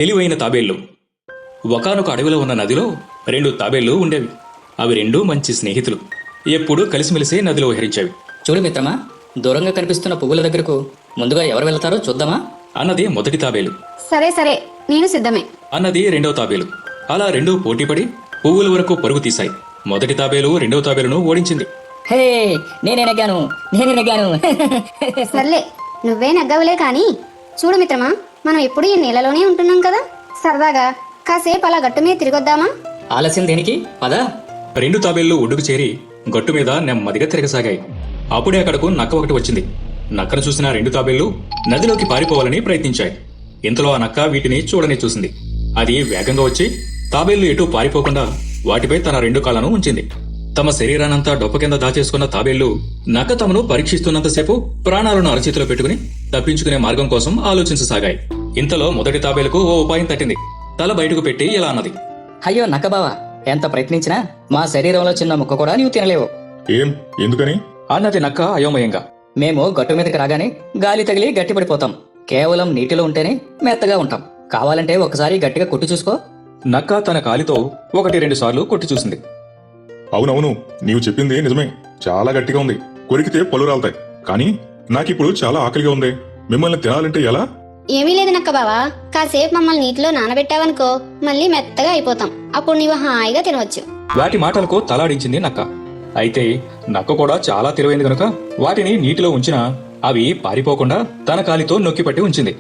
తెలివైన తాబేళ్లు. ఒకానొక అడవిలో ఉన్న నదిలో 2 తాబేళ్లు ఉండేవి. అవి రెండూ మంచి స్నేహితులు. ఎప్పుడూ కలిసిమెలిసి నదిలో విహరించేవి చూడు మిత్రమా, దూరంగా కనిపిస్తున్న పువ్వుల దగ్గరకు ముందుగా ఎవరు వెళ్తారో చూద్దామా? అన్నది మొదటి తాబేలు. సరే సరే, నేను సిద్ధమే. అన్నది రెండవ తాబేలు. అలా రెండూ పోటీపడి పువ్వుల వరకు పరుగు తీశాయి. మొదటి తాబేలు రెండవ తాబేలును ఓడించింది. హే, నేనే నెగ్గాను. సర్లే, నువ్వే నగ్గవులే కాని చూడు మిత్రమా, మనం ఎప్పుడు ఈ నీళ్ళలోనే ఉంటున్నాం కదా, సరదాగా కాసేపు అలా గట్టు మీద తిరిగొద్దామా? ఆలస్యం దేనికి, పదా. 2 తాబేళ్లు ఒడ్డుకు చేరి గట్టు మీద నెమ్మదిగా తిరగసాగాయి. అప్పుడే అక్కడకు నక్క ఒకటి వచ్చింది. నక్కను చూసిన 2 తాబేళ్లు నదిలోకి పారిపోవాలని ప్రయత్నించాయి. ఇంతలో ఆ నక్క వీటిని చూడని చూసింది. అది వేగంగా వచ్చి తాబేళ్లు ఎటూ పారిపోకుండా వాటిపై తన 2 కాళ్లను ఉంచింది. తమ శరీరానంతా డొప్ప కింద దాచేసుకున్న తాబేళ్లు నక్క తమను పరీక్షిస్తున్నంతసేపు ప్రాణాలను అరచేతిలో పెట్టుకుని తప్పించుకునే మార్గం కోసం ఆలోచించసాగాయి. ఇంతలో మొదటి తాబేలుకు ఓ ఉపాయం తట్టింది. తల బయటకు పెట్టి ఇలా అన్నది. అయ్యో నక్కబావా, ఎంత ప్రయత్నించినా మా శరీరంలో చిన్న ముక్క కూడా నీవు తినలేవు. ఎందుకని? అన్నది నక్క అయోమయంగా. మేము గట్టు మీదకి రాగానే గాలి తగిలి గట్టిపడిపోతాం. కేవలం నీటిలో ఉంటేనే మెత్తగా ఉంటాం. కావాలంటే ఒకసారి గట్టిగా కొట్టి చూసుకో. నక్క తన కాలితో 1-2 సార్లు కొట్టి చూసింది. అవునవును, నీవు చెప్పింది నిజమే. చాలా గట్టిగా ఉంది. కొరికితే పళ్ళు రాలుతాయి. కానీ నాకిప్పుడు చాలా ఆకలిగా ఉంది. మిమ్మల్ని తినాలంటే ఎలా? ఏమీ లేదు నక్క బావా, కాసేపు మమ్మల్ని నీటిలో నానబెట్టావనుకో మళ్ళీ మెత్తగా అయిపోతాం. అప్పుడు నీవు హాయిగా తినవచ్చు. వాటి మాటలకు తలాడించింది నక్క. అయితే నక్క కూడా చాలా తెలివైంది గనుక వాటిని నీటిలో ఉంచినా అవి పారిపోకుండా తన కాలితో నొక్కిపట్టి ఉంచింది.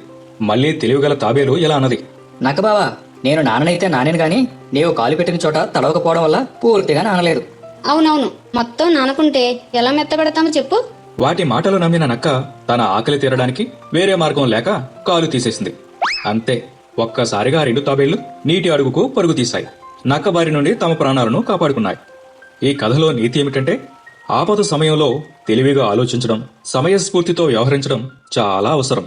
మళ్లీ తెలివిగల తాబేలు ఇలా అన్నది. నక్కబావా, నేను నాననైతే నానేను గాని నీవు కాలు పెట్టిన చోట తడవకపోవడం వల్ల పూర్తిగా నానలేదు. అవునవును, మొత్తం నానకుంటే ఎలా మెత్తబడతామో చెప్పు. వాటి మాటలు నమ్మిన నక్క తన ఆకలి తీరడానికి వేరే మార్గం లేక కాలు తీసేసింది. అంతే, ఒక్కసారిగా 2 తాబేళ్లు నీటి అడుగుకు పరుగు తీశాయి. నక్క బారి నుండి తమ ప్రాణాలను కాపాడుకున్నాయి. ఈ కథలో నీతి ఏమిటంటే, ఆపద సమయంలో తెలివిగా ఆలోచించడం, సమయస్ఫూర్తితో వ్యవహరించడం చాలా అవసరం.